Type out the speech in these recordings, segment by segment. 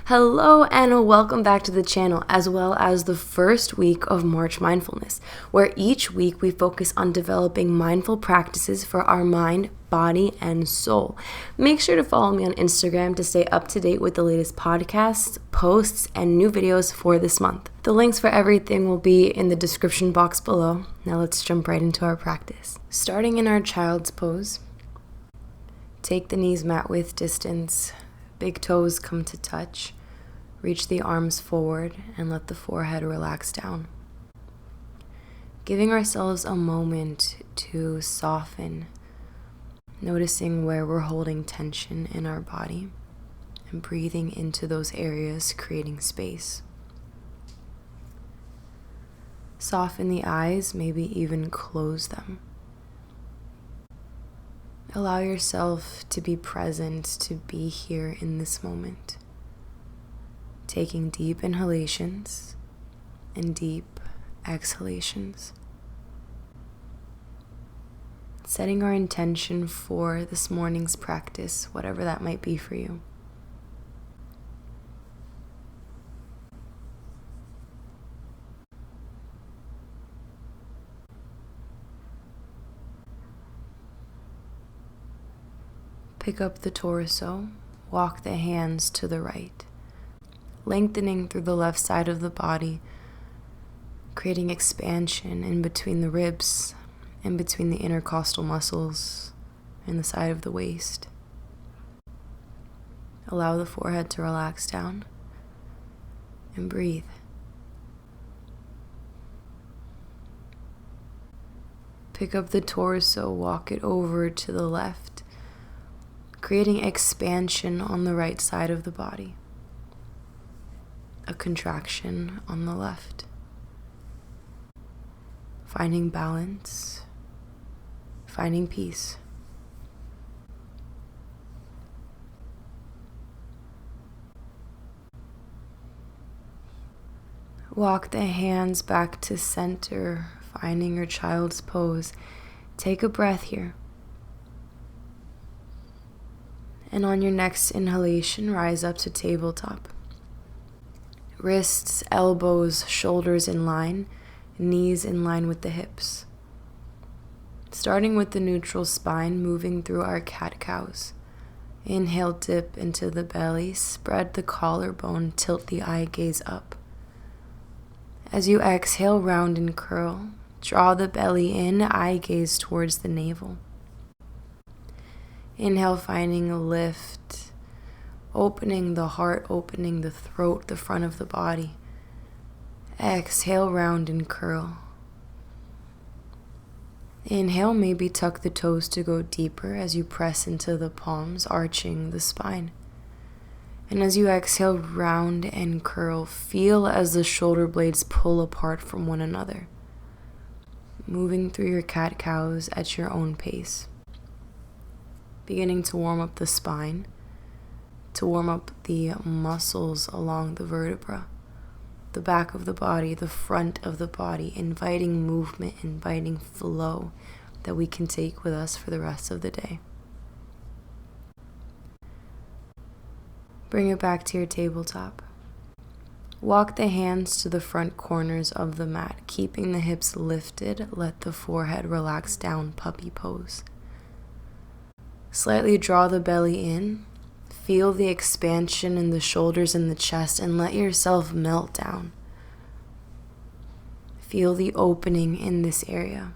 Hello and welcome back to the channel, as well as the first week of March Mindfulness, where each week we focus on developing mindful practices for our mind, body, and soul. Make sure to follow me on Instagram to stay up to date with the latest podcasts, posts, and new videos for this month. The links for everything will be in the description box below. Now let's jump right into our practice. Starting in our child's pose, take the knees mat width distance, big toes come to touch. Reach the arms forward and let the forehead relax down. Giving ourselves a moment to soften, noticing where we're holding tension in our body and breathing into those areas, creating space. Soften the eyes, maybe even close them. Allow yourself to be present, to be here in this moment. Taking deep inhalations and deep exhalations. Setting our intention for this morning's practice, whatever that might be for you. Pick up the torso, walk the hands to the right. Lengthening through the left side of the body, creating expansion in between the ribs, in between the intercostal muscles, and the side of the waist. Allow the forehead to relax down and breathe. Pick up the torso, walk it over to the left, creating expansion on the right side of the body. A contraction on the left. Finding balance, finding peace. Walk the hands back to center, finding your child's pose. Take a breath here. And on your next inhalation, rise up to tabletop. Wrists, elbows, shoulders in line, knees in line with the hips. Starting with the neutral spine, moving through our cat-cows. Inhale, dip into the belly, spread the collarbone, tilt the eye gaze up. As you exhale, round and curl. Draw the belly in, eye gaze towards the navel. Inhale, finding a lift. Opening the heart, opening the throat, the front of the body. Exhale, round and curl. Inhale, maybe tuck the toes to go deeper as you press into the palms, arching the spine. And as you exhale, round and curl, feel as the shoulder blades pull apart from one another. Moving through your cat-cows at your own pace. Beginning to warm up the spine, to warm up the muscles along the vertebra, the back of the body, the front of the body, inviting movement, inviting flow that we can take with us for the rest of the day. Bring it back to your tabletop. Walk the hands to the front corners of the mat, keeping the hips lifted. Let the forehead relax down, puppy pose. Slightly draw the belly in. Feel the expansion in the shoulders and the chest and let yourself melt down. Feel the opening in this area.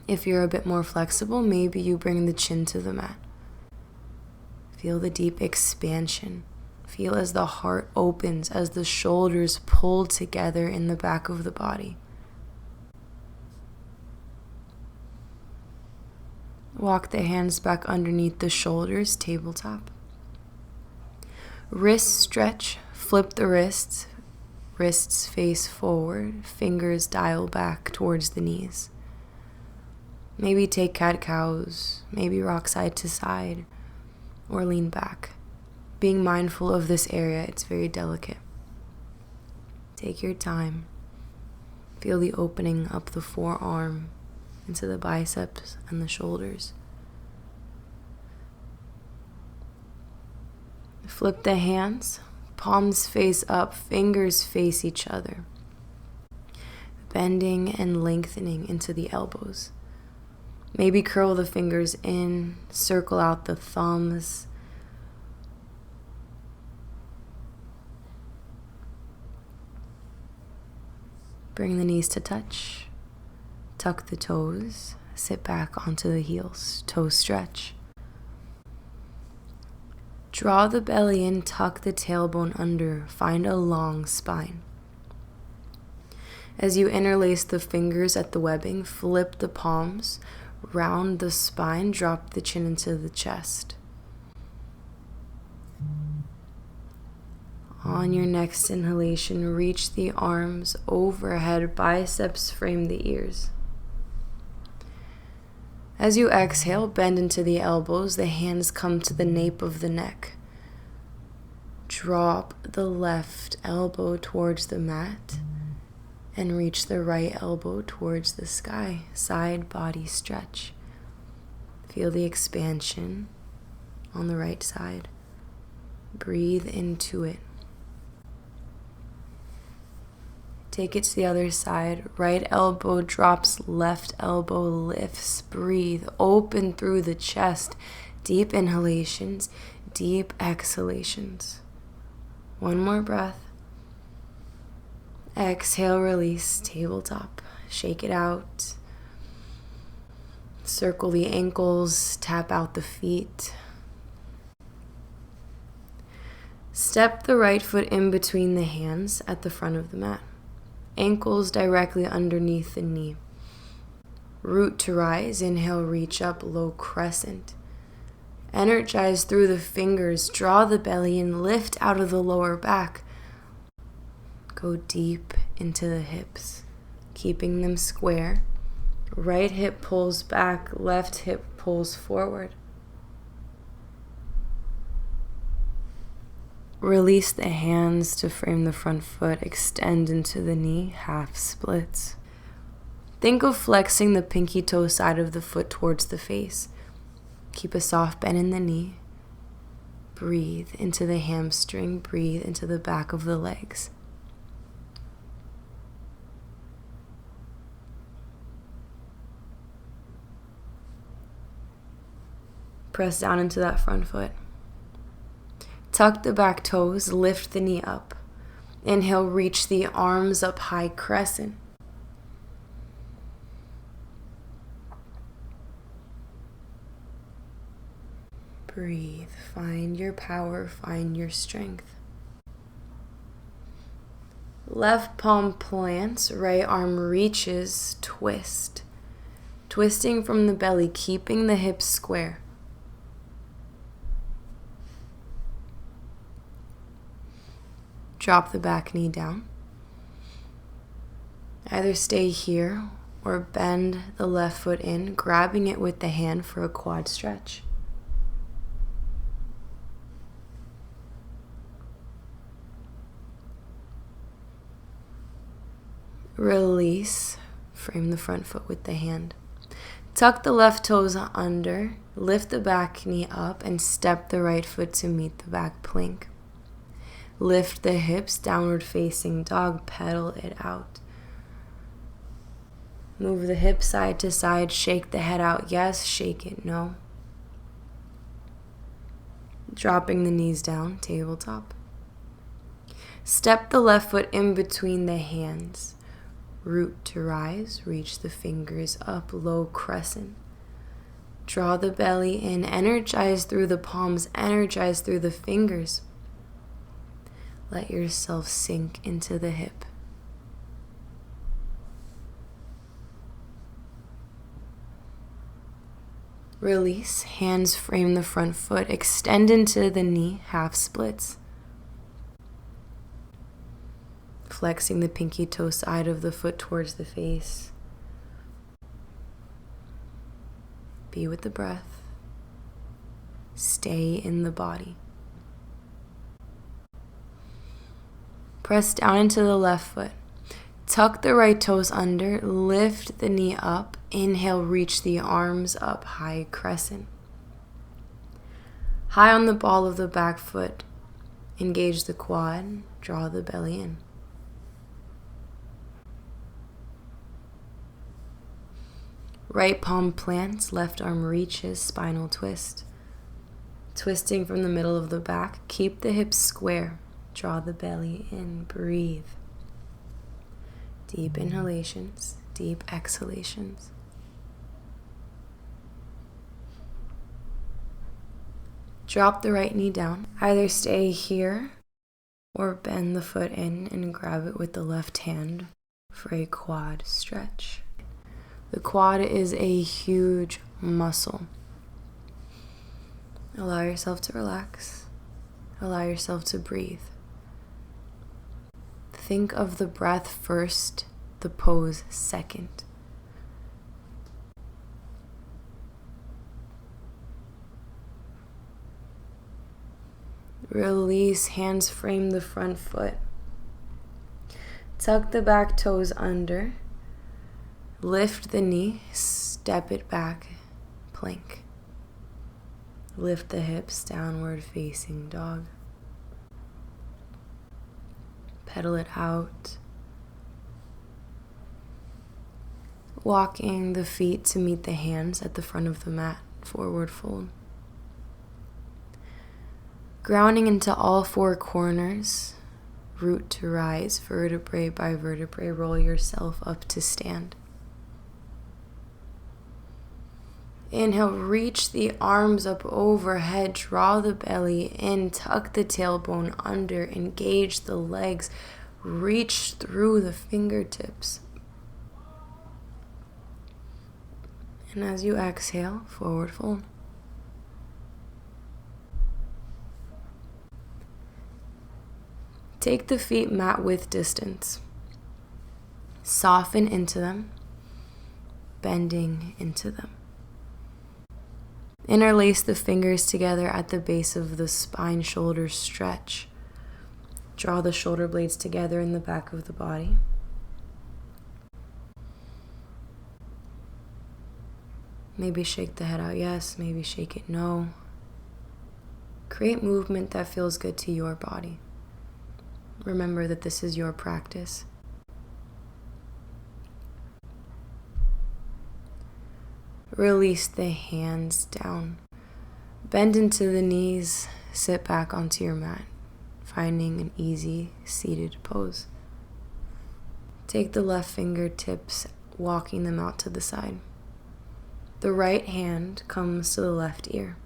If you're a bit more flexible, maybe you bring the chin to the mat. Feel the deep expansion. Feel as the heart opens, as the shoulders pull together in the back of the body. Walk the hands back underneath the shoulders, tabletop. Wrist stretch, flip the wrists face forward, fingers dial back towards the knees. Maybe take cat-cows, maybe rock side to side, or lean back. Being mindful of this area, it's very delicate. Take your time. Feel the opening up the forearm into the biceps and the shoulders. Flip the hands, palms face up, fingers face each other. Bending and lengthening into the elbows. Maybe curl the fingers in, circle out the thumbs. Bring the knees to touch. Tuck the toes. Sit back onto the heels. Toes stretch. Draw the belly in, tuck the tailbone under. Find a long spine. As you interlace the fingers at the webbing, flip the palms, round the spine, drop the chin into the chest. On your next inhalation, reach the arms overhead, biceps frame the ears. As you exhale, bend into the elbows, the hands come to the nape of the neck. Drop the left elbow towards the mat and reach the right elbow towards the sky. Side body stretch. Feel the expansion on the right side. Breathe into it. Take it to the other side. Right elbow drops, left elbow lifts. Breathe. Open through the chest. Deep inhalations, deep exhalations. One more breath. Exhale, release, tabletop. Shake it out. Circle the ankles, tap out the feet. Step the right foot in between the hands at the front of the mat. Ankles directly underneath the knee. Root to rise, inhale, reach up, low crescent. Energize through the fingers, draw the belly in, lift out of the lower back. Go deep into the hips, keeping them square. Right hip pulls back, left hip pulls forward. Release the hands to frame the front foot, extend into the knee, half splits. Think of flexing the pinky toe side of the foot towards the face. Keep a soft bend in the knee. Breathe into the hamstring, breathe into the back of the legs. Press down into that front foot. Tuck the back toes, lift the knee up. Inhale, reach the arms up high, crescent. Breathe, find your power, find your strength. Left palm plants, right arm reaches, twist. Twisting from the belly, keeping the hips square. Drop the back knee down. Either stay here or bend the left foot in, grabbing it with the hand for a quad stretch. Release, frame the front foot with the hand. Tuck the left toes under, lift the back knee up, and step the right foot to meet the back plank. Lift the hips, downward facing dog, pedal it out. Move the hips side to side, shake the head out, yes, shake it, no. Dropping the knees down, tabletop. Step the left foot in between the hands. Root to rise, reach the fingers up, low crescent. Draw the belly in, energize through the palms, energize through the fingers. Let yourself sink into the hip. Release, hands frame the front foot, extend into the knee, half splits. Flexing the pinky toe side of the foot towards the face. Be with the breath. Stay in the body. Press down into the left foot. Tuck the right toes under, lift the knee up. Inhale, reach the arms up high, crescent. High on the ball of the back foot. Engage the quad, draw the belly in. Right palm plants, left arm reaches, spinal twist. Twisting from the middle of the back, keep the hips square, draw the belly in, breathe. Deep inhalations, deep exhalations. Drop the right knee down. Either stay here or bend the foot in and grab it with the left hand for a quad stretch. The quad is a huge muscle. Allow yourself to relax. Allow yourself to breathe. Think of the breath first, the pose second. Release, hands frame the front foot. Tuck the back toes under. Lift the knee, step it back, plank. Lift the hips, downward facing dog. Pedal it out. Walking the feet to meet the hands at the front of the mat, forward fold. Grounding into all four corners, root to rise, vertebrae by vertebrae, roll yourself up to stand. Inhale, reach the arms up overhead, draw the belly in, tuck the tailbone under, engage the legs, reach through the fingertips. And as you exhale, forward fold. Take the feet mat width distance. Soften into them, bending into them. Interlace the fingers together at the base of the spine, shoulders stretch. Draw the shoulder blades together in the back of the body. Maybe shake the head out yes, maybe shake it no. Create movement that feels good to your body. Remember that this is your practice. Release the hands down. Bend into the knees, sit back onto your mat, finding an easy seated pose. Take the left fingertips, walking them out to the side. The right hand comes to the left ear.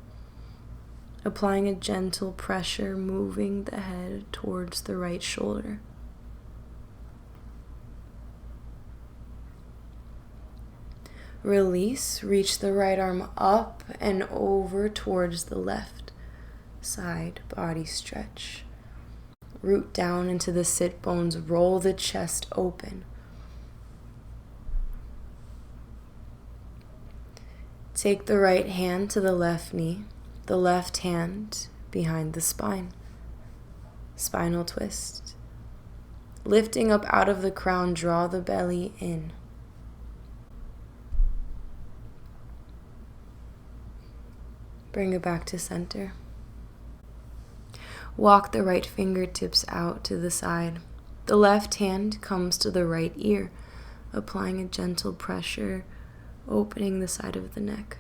Applying a gentle pressure, moving the head towards the right shoulder. Release, reach the right arm up and over towards the left side, body stretch. Root down into the sit bones, roll the chest open. Take the right hand to the left knee, the left hand behind the spine. Spinal twist. Lifting up out of the crown, draw the belly in. Bring it back to center. Walk the right fingertips out to the side. The left hand comes to the right ear, applying a gentle pressure, opening the side of the neck.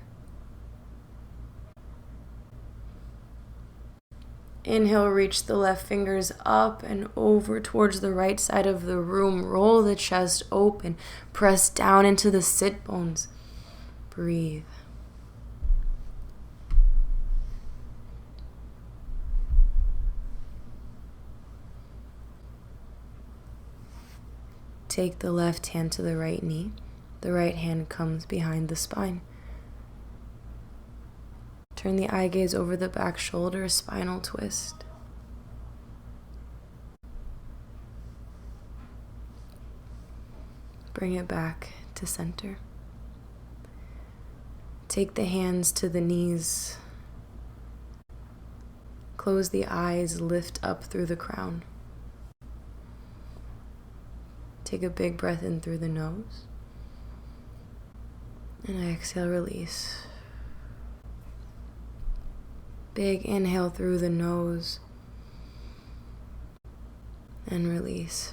Inhale, reach the left fingers up and over towards the right side of the room. Roll the chest open. Press down into the sit bones. Breathe. Take the left hand to the right knee. The right hand comes behind the spine. Turn the eye gaze over the back shoulder, spinal twist. Bring it back to center. Take the hands to the knees. Close the eyes, lift up through the crown. Take a big breath in through the nose. And exhale, release. Big inhale through the nose. and release.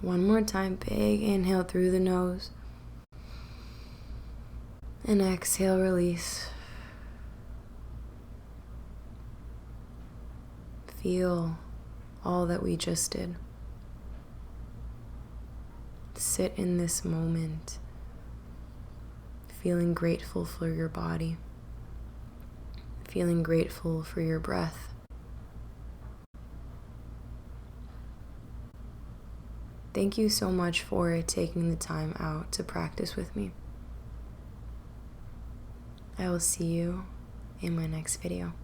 One more time, big inhale through the nose. And exhale, release. Feel all that we just did. Sit in this moment, feeling grateful for your body, feeling grateful for your breath. Thank you so much for taking the time out to practice with me. I will see you in my next video.